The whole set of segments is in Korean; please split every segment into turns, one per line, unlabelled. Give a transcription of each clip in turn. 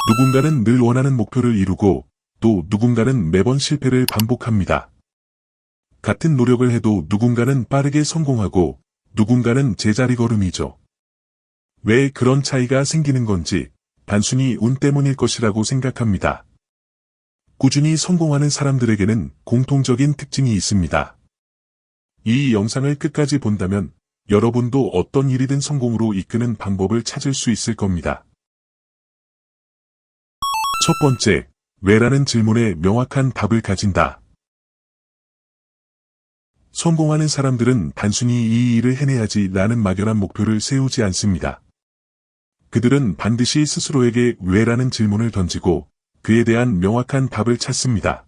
누군가는 늘 원하는 목표를 이루고 또 누군가는 매번 실패를 반복합니다. 같은 노력을 해도 누군가는 빠르게 성공하고 누군가는 제자리 걸음이죠. 왜 그런 차이가 생기는 건지 단순히 운 때문일 것이라고 생각합니다. 꾸준히 성공하는 사람들에게는 공통적인 특징이 있습니다. 이 영상을 끝까지 본다면 여러분도 어떤 일이든 성공으로 이끄는 방법을 찾을 수 있을 겁니다. 첫 번째, 왜라는 질문에 명확한 답을 가진다. 성공하는 사람들은 단순히 이 일을 해내야지 라는 막연한 목표를 세우지 않습니다. 그들은 반드시 스스로에게 왜라는 질문을 던지고 그에 대한 명확한 답을 찾습니다.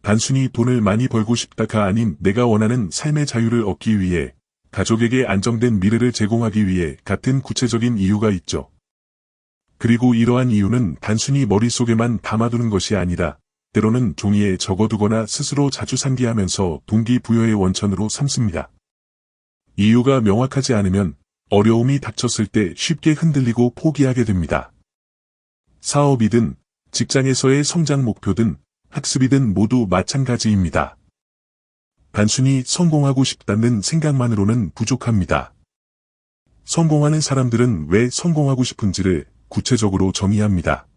단순히 돈을 많이 벌고 싶다가 아닌 내가 원하는 삶의 자유를 얻기 위해, 가족에게 안정된 미래를 제공하기 위해 같은 구체적인 이유가 있죠. 그리고 이러한 이유는 단순히 머릿속에만 담아두는 것이 아니라 때로는 종이에 적어두거나 스스로 자주 상기하면서 동기부여의 원천으로 삼습니다. 이유가 명확하지 않으면 어려움이 닥쳤을 때 쉽게 흔들리고 포기하게 됩니다. 사업이든 직장에서의 성장 목표든 학습이든 모두 마찬가지입니다. 단순히 성공하고 싶다는 생각만으로는 부족합니다. 성공하는 사람들은 왜 성공하고 싶은지를 구체적으로 정의합니다.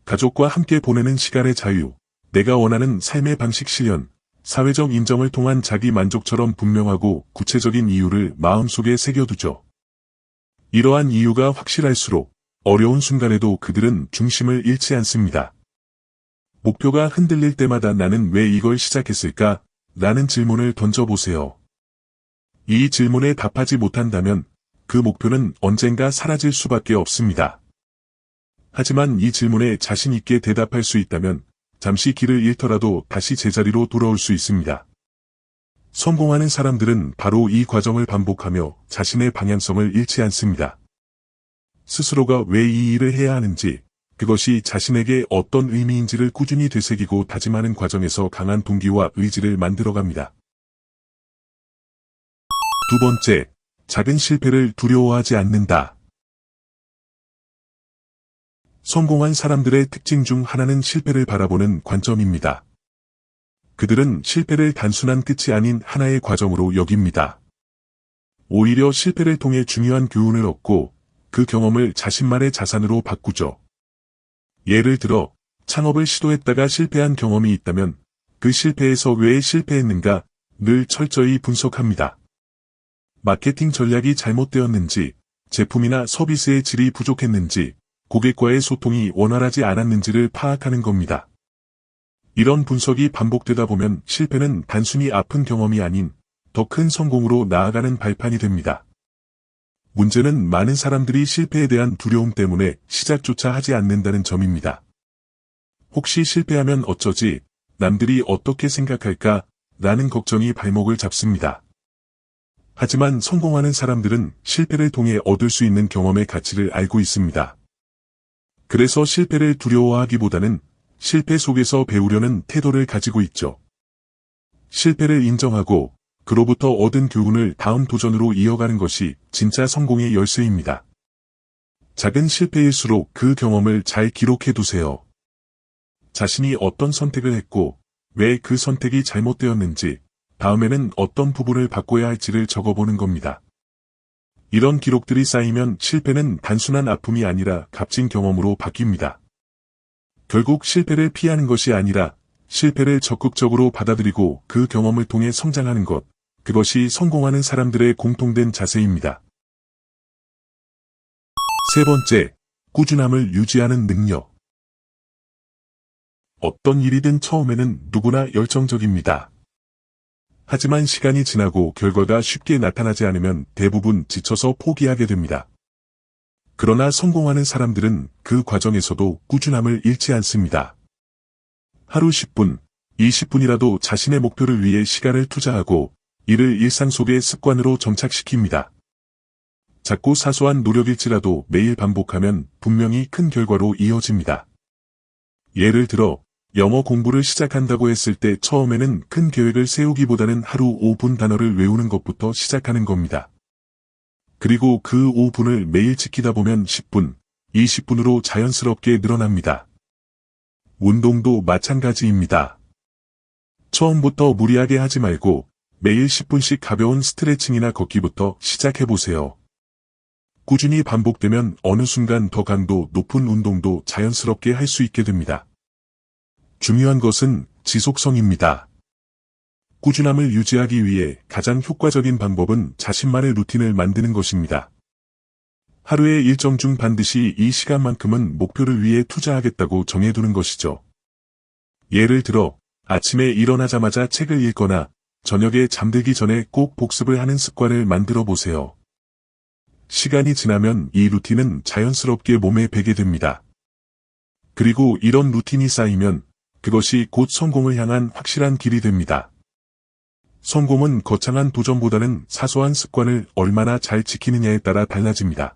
가족과 함께 보내는 시간의 자유, 내가 원하는 삶의 방식 실현, 사회적 인정을 통한 자기 만족처럼 분명하고 구체적인 이유를 마음속에 새겨두죠. 이러한 이유가 확실할수록 어려운 순간에도 그들은 중심을 잃지 않습니다. 목표가 흔들릴 때마다 나는 왜 이걸 시작했을까? 라는 질문을 던져보세요. 이 질문에 답하지 못한다면 그 목표는 언젠가 사라질 수밖에 없습니다. 하지만 이 질문에 자신 있게 대답할 수 있다면 잠시 길을 잃더라도 다시 제자리로 돌아올 수 있습니다. 성공하는 사람들은 바로 이 과정을 반복하며 자신의 방향성을 잃지 않습니다. 스스로가 왜 이 일을 해야 하는지, 그것이 자신에게 어떤 의미인지를 꾸준히 되새기고 다짐하는 과정에서 강한 동기와 의지를 만들어갑니다. 두 번째, 작은 실패를 두려워하지 않는다. 성공한 사람들의 특징 중 하나는 실패를 바라보는 관점입니다. 그들은 실패를 단순한 끝이 아닌 하나의 과정으로 여깁니다. 오히려 실패를 통해 중요한 교훈을 얻고 그 경험을 자신만의 자산으로 바꾸죠. 예를 들어 창업을 시도했다가 실패한 경험이 있다면 그 실패에서 왜 실패했는가 늘 철저히 분석합니다. 마케팅 전략이 잘못되었는지, 제품이나 서비스의 질이 부족했는지, 고객과의 소통이 원활하지 않았는지를 파악하는 겁니다. 이런 분석이 반복되다 보면 실패는 단순히 아픈 경험이 아닌 더 큰 성공으로 나아가는 발판이 됩니다. 문제는 많은 사람들이 실패에 대한 두려움 때문에 시작조차 하지 않는다는 점입니다. 혹시 실패하면 어쩌지, 남들이 어떻게 생각할까, 라는 걱정이 발목을 잡습니다. 하지만 성공하는 사람들은 실패를 통해 얻을 수 있는 경험의 가치를 알고 있습니다. 그래서 실패를 두려워하기보다는 실패 속에서 배우려는 태도를 가지고 있죠. 실패를 인정하고 그로부터 얻은 교훈을 다음 도전으로 이어가는 것이 진짜 성공의 열쇠입니다. 작은 실패일수록 그 경험을 잘 기록해 두세요. 자신이 어떤 선택을 했고 왜 그 선택이 잘못되었는지, 다음에는 어떤 부분을 바꿔야 할지를 적어보는 겁니다. 이런 기록들이 쌓이면 실패는 단순한 아픔이 아니라 값진 경험으로 바뀝니다. 결국 실패를 피하는 것이 아니라 실패를 적극적으로 받아들이고 그 경험을 통해 성장하는 것, 그것이 성공하는 사람들의 공통된 자세입니다. 세 번째, 꾸준함을 유지하는 능력. 어떤 일이든 처음에는 누구나 열정적입니다. 하지만 시간이 지나고 결과가 쉽게 나타나지 않으면 대부분 지쳐서 포기하게 됩니다. 그러나 성공하는 사람들은 그 과정에서도 꾸준함을 잃지 않습니다. 하루 10분, 20분이라도 자신의 목표를 위해 시간을 투자하고 이를 일상 속의 습관으로 정착시킵니다. 작고 사소한 노력일지라도 매일 반복하면 분명히 큰 결과로 이어집니다. 예를 들어 영어 공부를 시작한다고 했을 때 처음에는 큰 계획을 세우기보다는 하루 5분 단어를 외우는 것부터 시작하는 겁니다. 그리고 그 5분을 매일 지키다 보면 10분, 20분으로 자연스럽게 늘어납니다. 운동도 마찬가지입니다. 처음부터 무리하게 하지 말고 매일 10분씩 가벼운 스트레칭이나 걷기부터 시작해보세요. 꾸준히 반복되면 어느 순간 더 강도 높은 운동도 자연스럽게 할 수 있게 됩니다. 중요한 것은 지속성입니다. 꾸준함을 유지하기 위해 가장 효과적인 방법은 자신만의 루틴을 만드는 것입니다. 하루의 일정 중 반드시 이 시간만큼은 목표를 위해 투자하겠다고 정해두는 것이죠. 예를 들어 아침에 일어나자마자 책을 읽거나 저녁에 잠들기 전에 꼭 복습을 하는 습관을 만들어 보세요. 시간이 지나면 이 루틴은 자연스럽게 몸에 배게 됩니다. 그리고 이런 루틴이 쌓이면 그것이 곧 성공을 향한 확실한 길이 됩니다. 성공은 거창한 도전보다는 사소한 습관을 얼마나 잘 지키느냐에 따라 달라집니다.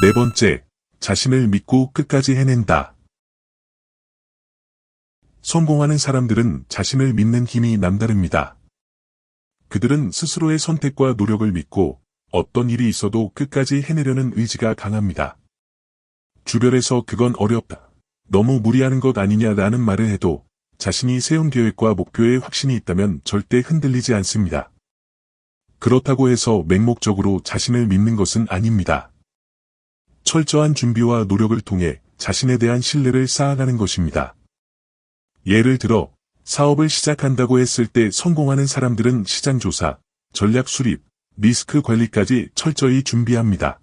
네 번째, 자신을 믿고 끝까지 해낸다. 성공하는 사람들은 자신을 믿는 힘이 남다릅니다. 그들은 스스로의 선택과 노력을 믿고 어떤 일이 있어도 끝까지 해내려는 의지가 강합니다. 주변에서 그건 어렵다, 너무 무리하는 것 아니냐라는 말을 해도 자신이 세운 계획과 목표에 확신이 있다면 절대 흔들리지 않습니다. 그렇다고 해서 맹목적으로 자신을 믿는 것은 아닙니다. 철저한 준비와 노력을 통해 자신에 대한 신뢰를 쌓아가는 것입니다. 예를 들어 사업을 시작한다고 했을 때 성공하는 사람들은 시장 조사, 전략 수립, 리스크 관리까지 철저히 준비합니다.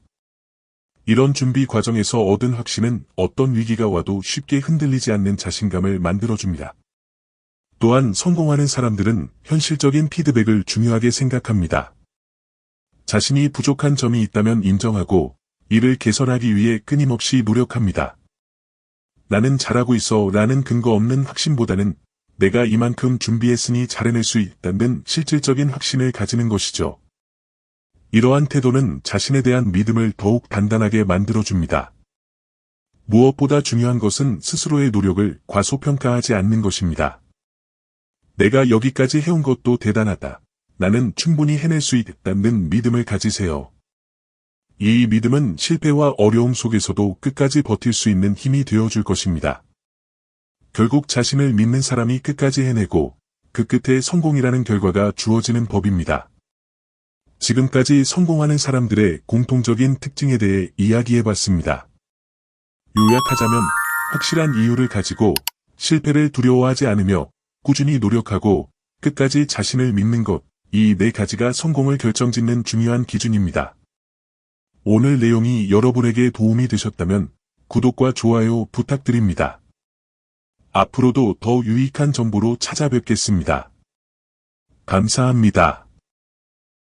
이런 준비 과정에서 얻은 확신은 어떤 위기가 와도 쉽게 흔들리지 않는 자신감을 만들어줍니다. 또한 성공하는 사람들은 현실적인 피드백을 중요하게 생각합니다. 자신이 부족한 점이 있다면 인정하고 이를 개선하기 위해 끊임없이 노력합니다. 나는 잘하고 있어 라는 근거 없는 확신보다는 내가 이만큼 준비했으니 잘해낼 수 있다는 실질적인 확신을 가지는 것이죠. 이러한 태도는 자신에 대한 믿음을 더욱 단단하게 만들어줍니다. 무엇보다 중요한 것은 스스로의 노력을 과소평가하지 않는 것입니다. 내가 여기까지 해온 것도 대단하다. 나는 충분히 해낼 수 있다는 믿음을 가지세요. 이 믿음은 실패와 어려움 속에서도 끝까지 버틸 수 있는 힘이 되어줄 것입니다. 결국 자신을 믿는 사람이 끝까지 해내고 그 끝에 성공이라는 결과가 주어지는 법입니다. 지금까지 성공하는 사람들의 공통적인 특징에 대해 이야기해봤습니다. 요약하자면 확실한 이유를 가지고 실패를 두려워하지 않으며 꾸준히 노력하고 끝까지 자신을 믿는 것, 이 네 가지가 성공을 결정짓는 중요한 기준입니다. 오늘 내용이 여러분에게 도움이 되셨다면 구독과 좋아요 부탁드립니다. 앞으로도 더 유익한 정보로 찾아뵙겠습니다. 감사합니다.